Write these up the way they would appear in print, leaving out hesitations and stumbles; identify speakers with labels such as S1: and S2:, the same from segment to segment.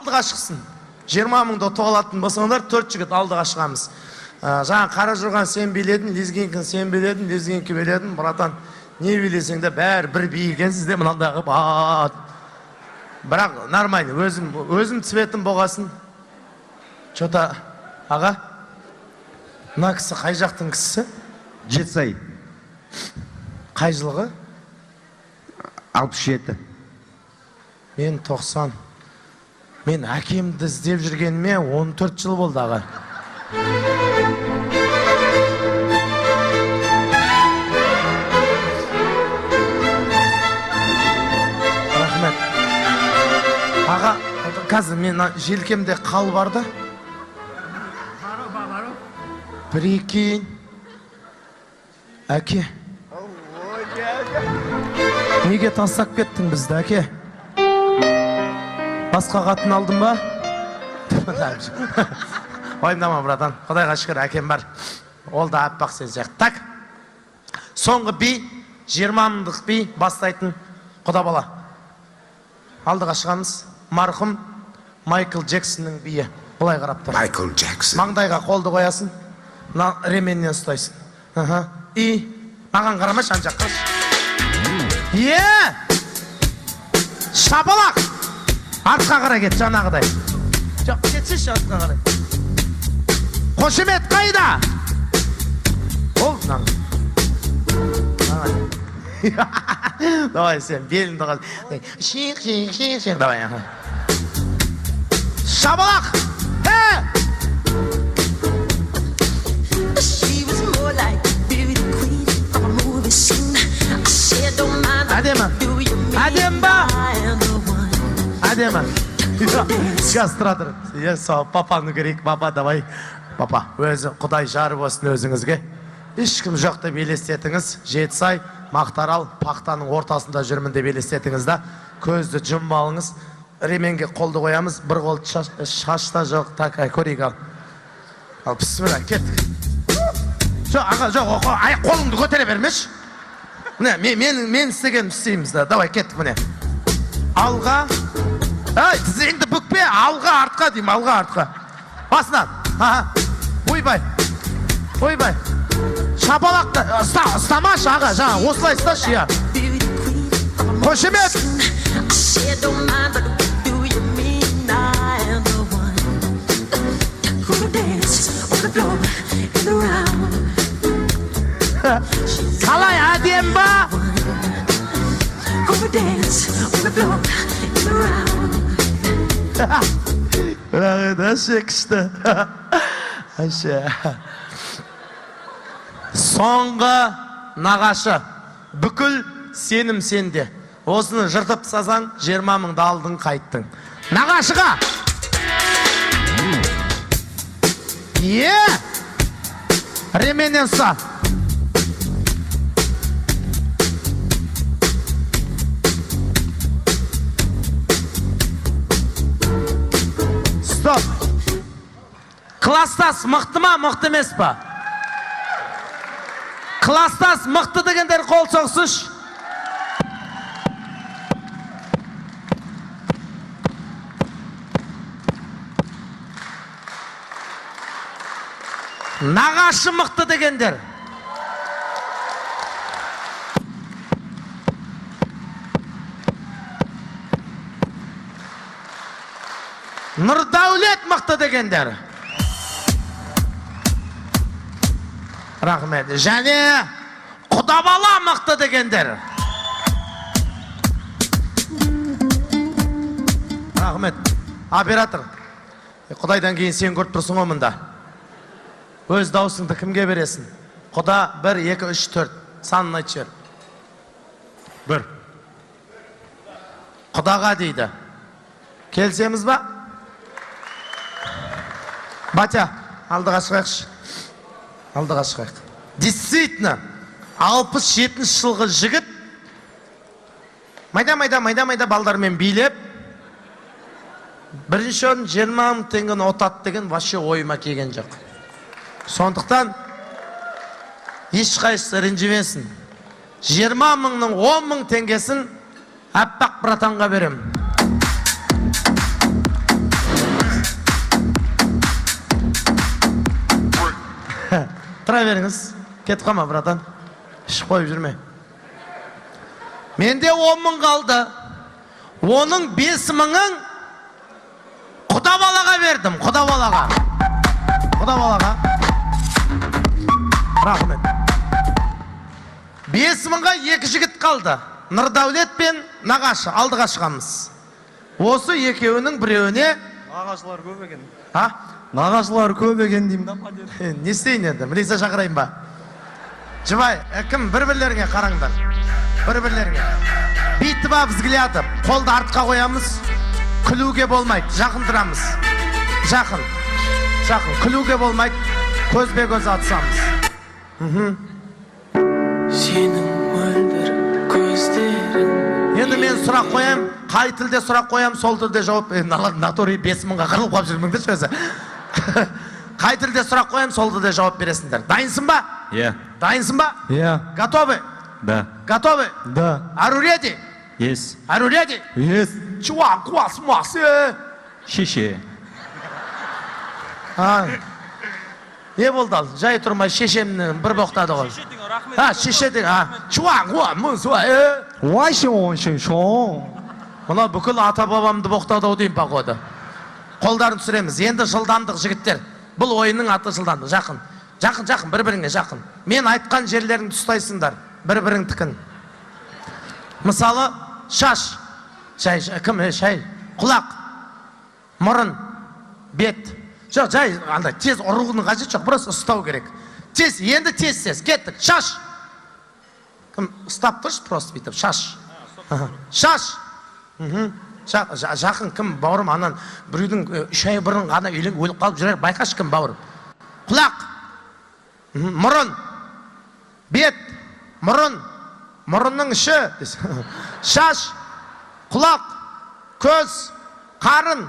S1: алдыға шықсын. 20 мыңды ұтып алатын болсаңдар 4 жігіт алдыға шығамыз. Жаңа қара жүрған сен биледің, лезгинкін сен биледің, лезгинкі биледің. Братан, не билесең де бәрі бір бейілгенсіз де мынандағы бат. Бірақ нормально, өзім цветім болғасын. Что-то, аға, мына кісі қай жақтың кісісі?
S2: Жетісай.
S1: Қай жылғы?
S2: 67.
S1: Мен 90. Мен әкемді іздеп жүргеніме 14 жыл болды, аға. Рахмет. Аға, қазір мен желкемде қал барды. Прикинь. Әке. Неге тастап кеттің бізді, әке? Басқа қатын алдың ба? Ойындама, братан. Құдайға шүкір, әкем бар. Ол да аппақ сен сияқты. Так. Соңғы би, 20 мыңдық би бастайтын құда бала. Алдыға шығамыз. Марқұм Майкл Джексонның биі. Бұлай қарап тұр.
S3: Майкл Джексон.
S1: Маңдайға қолды қоясын. Ременнен ұстайсың. И, маған қарамаш, ан жаққа. Шабалақ! Артқа қарай кет, жаңағыдай. Жоқ, кетсеші артқа қарай. Қошемет қайда? Ол, давай сен, беліңді қаз. Шиқ. Давай, шабалақ! Әдем ба? Әдемі. Сейчас тұра тұр. Папаны керек, папа, давай. Папа, өзі құдай жары болсын өзіңізге. Ешкім жоқ деп елестетіңіз. Жетісай, Мақтарал, Пақтаның ортасында жүрмін деп елестетіңіз да. Көзді жұмбалыңыз. Ременге қолды қоямыз. Бір қол шашта жоқ. Так, көрейік ал. Ал, бісміллә, кеттік. Жоқ, аға, жоқ, қолыңды көтере бермеш. Мен істеген істейміз да. Давай, кеттік міне. Алға. Тізеңді бүкпе, алға артқа дейм, алға артқа. Басынан. Ойбай. Шапалақты. Ұстамаш, аға, жаңа, осылай ұсташы, я. Қошемет. Қалай, әдем ба? Әше күшті. Соңғы нағашы. Бүкіл сенім сенде. Осыны жыртып сазаң, 20 мыңды алдың қайттың. Нағашыға! Ременен са. Стоп. Кластас мықты ма, мықты емес па? Кластас мықты дегендер қол соқсыш. Нағашы мықты дегендер. Нұрдаулет мықты дегендер. Рахмет. Және құдабала мықты дегендер. Рахмет. Оператор. Құдайдан кейін сен көріп тұрсың omында. Өз даусыңды кімге бересің? Құда 1, 2, 3, 4. Санын айтшы. 1. Құдаға дейді. Келсеміз ба? Батя, алдыға шығайықшы. Алдыға шығайық. Действительно, 67 жылғы жігіт майда балдармен билеп, бірінші орын 20 мың теңгені отат деген вообще ойыма келген жоқ. Сондықтан ешқайсысы ренжімесін. 20 мыңның 10 мың теңгесін әппақ братанға берем. Тұра беріңіз. Кетіп қалма, братан. Ішіп қойып жүрме. Менде 10 мың қалды. Оның 5 мыңын құда балаға бердім. Құда балаға. Рахмет. 5 мыңға 2 жігіт қалды. Нұрдәулет пен Нағашы алдыға шығамыз. Осы екеуінің біреуіне
S2: Нағашылар көп екен.
S1: Нағашылар көп екен деймін да. Не істейін енді? Милиция шақырайын ба? Жыбай, кім бір-бірлеріңе қараңдар. Бір-бірлеріңе. Бүйтіп взгляды. Қолды артқа қоямыз. Күлуге болмайды. Жақын тұрамыз. Жақын. Күлуге болмайды. Көзбе-көз атсамыз.
S3: Сенің мөлдір көздерің.
S1: Енді мен сұрақ қоям, қай тілде сұрақ қоям, сол тілде жауап. Натури 5 мыңға қырылып қап жүрмеңдер сөзі. Қай тілде сұрақ қоям, сол тілде жауап бересіңдер. Дайынсың ба?
S2: Иә.
S1: Дайынсың ба?
S2: Иә.
S1: Готовы?
S2: Да.
S1: Готовы?
S2: Да.
S1: Are you ready?
S2: Yes.
S1: Are you ready?
S2: Yes.
S1: Чувак, класс, массы.
S2: Шеше.
S1: Не болды ал? Жай тұрмай шешемнің бір боқтады ғой. Шеше деген. Чувак, Мұна бүкіл ата-бабамды боқтады дейін пақоды. Қолдарын түсіреміз. Енді жылдамдық жігіттер. Бұл ойынның аты жылдамдық. Жақын, бір-біріңе жақын. Мен айтқан жерлеріңді ұстайсыңдар. Бір-бірің тікін. Мысалы, шаш. Шай. Құлақ. Мұрын. Бет. Жоқ, жай, андай, тез ұрғының қажет жоқ, бұрыс ұстау керек. Тез, енді тез. Кеттік. Шаш. Кім, ұстап тұрш, просто бүйтіп. Шаш. Жақын, кім, бауырым, анан, біреудің 3 ай бұрын ғана өліп қалып жүрер, байқаш кім, бауырым. Құлақ. Мұрын. Бет. Мұрынның іші. Шаш. Құлақ. Көз. Қарын.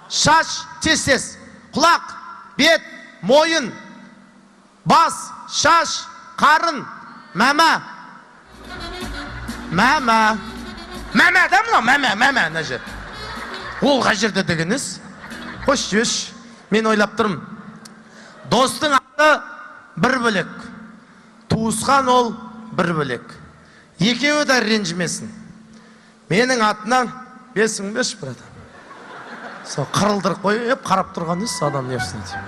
S1: Шаш. Тез. Құлақ. Бет. Мойын. Бас. Шаш. Қарын. Мәмә. Мәмә да мұна? Мәмә на жер. Ол қай жерде дегеніз? Қош. Мен ойлап тұрмын. Достың аты бір бөлек. Туысқан ол бір бөлек. Екеуі де ренжімесін. Менің атынан 5 мың беш, братан. Сол қырылдырып қойып, қарап тұрған ес, адам не үшін дейм.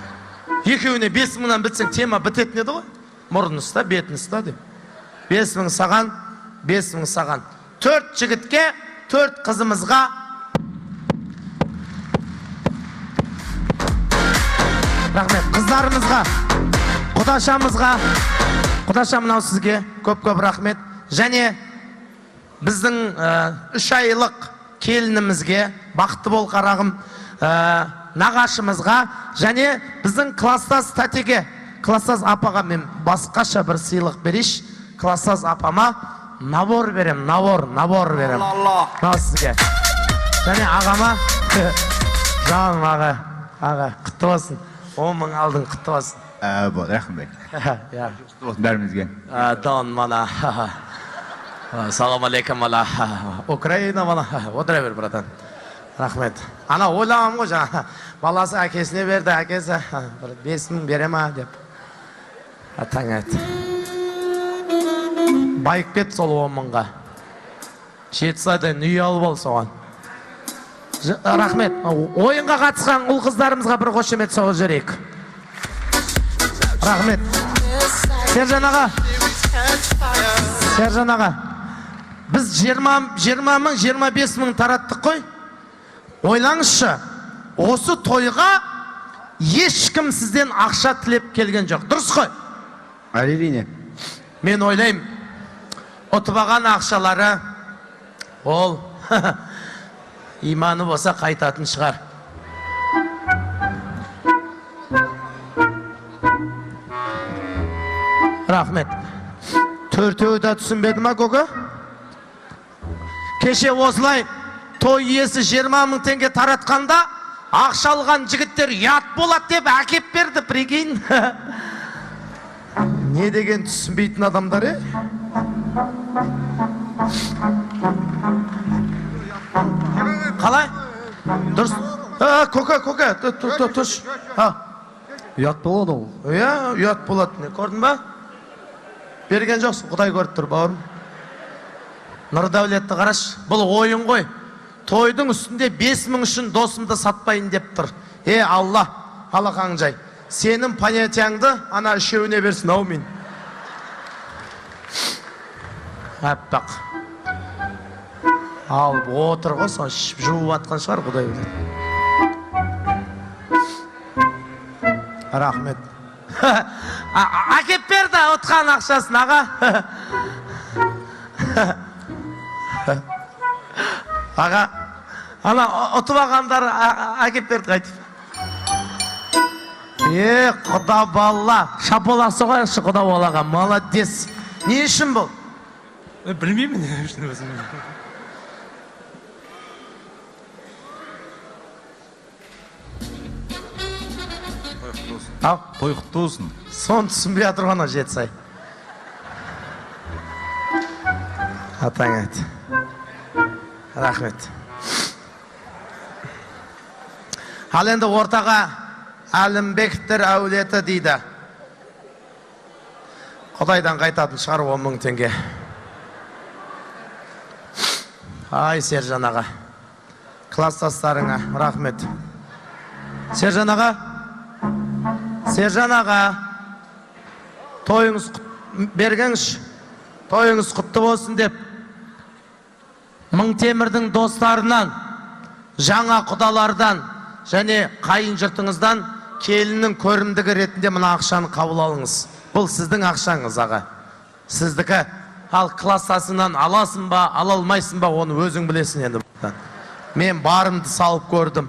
S1: Екеуіне 5 мыңнан бітсең, тема бітетін еді ғой. Мұрын ұста, бетін ұста деп. 5 мың саған, 5 мың саған. 4 жігітке, 4 қызымызға. Рахмет, қыздарымызға, құдаша мынау сізге көп рахмет. Және біздің 3 айлық келінімізге, бақытты бол қарағым, нағашымызға, және біздің класстас тәтеге, класстас апаға мен басқаша бір сыйлық береш. Класстас апама набор берем, набор берем. Нау сізге. Және ағама, жаным аға, құтты болсын. 10 мың алдың, құтты болсын.
S2: Бол, рахмет. Құтты болсын бәрімізге.
S1: Дон мана. Салам алейкум мана. Украина мана. Отыра бер, братан. Рахмет. Ана ойлағам ғой жаңа. Баласы әкесіне берді, әкесі 5 мың берема деп. Таң әт. Байық бет сол 10 мыңға. Жетсайдан үй алып ол соған. Рахмет. Ойынға қатысқан ұл қыздарымызға бір қошемет соғып жүрейік. Рахмет. Сержан аға. Біз 20 мың, 25 мың тараттық қой. Ойлаңызшы, осы тойға ешкім сізден ақша тілеп келген жоқ. Дұрыс қой?
S2: Әрине.
S1: Мен ойлаймын, ұтып ақшалары ол иманы болса қайтатын шығар. Рахмет. Төртеуі де түсінбеді ма, көке? Кеше осылай той иесі 20 мың теңге таратқанда ақша алған жігіттер ұят болады деп әкеп берді, прикинь. Не деген түсінбейтін адамдар, Қалай? Дұрыс. Көке, тұш.
S2: Ұят болады ол.
S1: Иә, ұят болады. Не көрдің ба? Берген жоқсың, Құдай көріп тұр, бауырым. Нұрдәулетті қараш, бұл ойын ғой. Тойдың үстінде 5000 үшін досымды сатпайын деп тұр. Алла, алақаң жай. Сенің понятияңды ана үшеуіне берсін, аумин. Әппақ. Ал, отыр ғой, сон жуып атқан шығар, Құдай біледі. Рахмет. Әкеп берді отқан ақшасын, аға. Аға, ана ұтып ағандар әкеп берді қайтып. Құда бала, шапаласы қойшы құда балаға, молодец. Не үшін бұл?
S4: Білмеймін не үшін өзім.
S1: Ау,
S2: Той құтты болсын.
S1: сон түсінбей жатыр ғана жетсай. Атаң айт. Рахмет. Ал енді ортаға Әлімбектер әулеті дейді. Құдайдан қайтатын шығар 10.000 теңге. Ай, Сержан аға. Класстастарыңа рахмет. Сержан аға. Сержан аға. Тойыңыз бергенш. Тойыңыз құтты болсын деп. Мыңтемірдің достарынан, жаңа құдалардан және қайын жұртыңыздан келіннің көрімдігі ретінде мына ақшаны қабыл алыңыз. Бұл сіздің ақшаңыз аға. Сіздікі. Ал классасынан аласың ба, ала алмайсың ба, оны өзің білесің енді. Мен барымды салып көрдім.